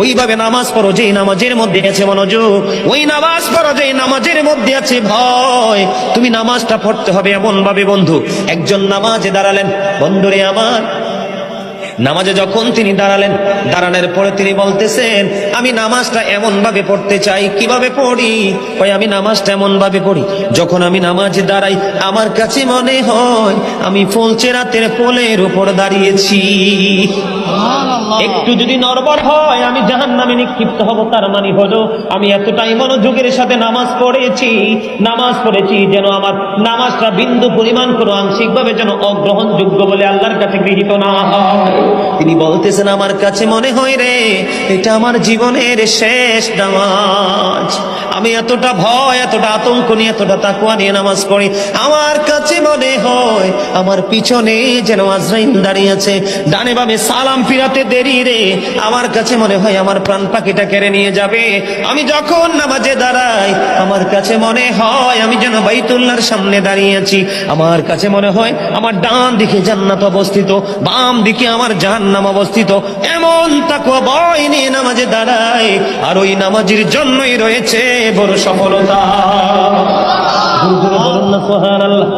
ওইভাবে নামাজ পড়ো যেই নামাজের মধ্যে আছে মনোযোগ, ওই নামাজ পড়ো যেই নামাজের মধ্যে আছে ভয়। তুমি নামাজটা পড়তে হবে এমন ভাবে বন্ধু, একজন নামাজে দাঁড়ালেন, বন্ধুরে আমার, নামাজে যখন তিনি দাঁড়ালেন, দাঁড়ানোর পরে তিনি বলতেছেন আমি নামাজটা এমন ভাবে পড়তে চাই। কিভাবে পড়ি? ওই আমি নামাজটা এমন ভাবে পড়ি, যখন আমি নামাজে দাঁড়াই আমার কাছে মনে হয় আমি ফুলচেরাতের পোলের উপর দাঁড়িয়েছি। একটু যদি নড়বড় হয় আমি জাহান্নামে নিক্ষিপ্ত হব। তার মানে হলো আমি এতটাই মনোযোগের সাথে নামাজ পড়েছি যেন আমার নামাজটা বিন্দু পরিমাণ করে আংশিক ভাবে যেন অগ্রহণযোগ্য বলে আল্লাহর কাছে গৃহীত না হয়। তিনি বলতেছেন আমার কাছে মনে হয় রে এটা আমার জীবনের শেষ নামাজ। আমি এতটা ভয়, এতটা আতঙ্ক নিয়ে, এতটা তাকওয়া নিয়ে নামাজ পড়ি, আমার কাছে মনে হয় আমার পিছনে যেন আজরাইল দাঁড়িয়ে আছে, ডানে বামে সালাম ফিরাতে দেরি রে, আমার কাছে মনে হয় আমার প্রাণ পাখিটা কেড়ে নিয়ে যাবে। আমি যখন নামাজে দাঁড়াই আমার কাছে মনে হয় আমি যেন বাইতুল্লাহর সামনে দাঁড়িয়ে আছি। আমার কাছে মনে হয় আমার ডান দিকে জান্নাত অবস্থিত, বাম দিকে আমার জাহান্নাম অবস্থিত। এমন তাকওয়া ভয় নিয়ে নামাজে দাঁড়াই, আর ওই নামাজের জন্যই রয়েছে বড় সফলতা। বলুন না সুবহানাল্লাহ।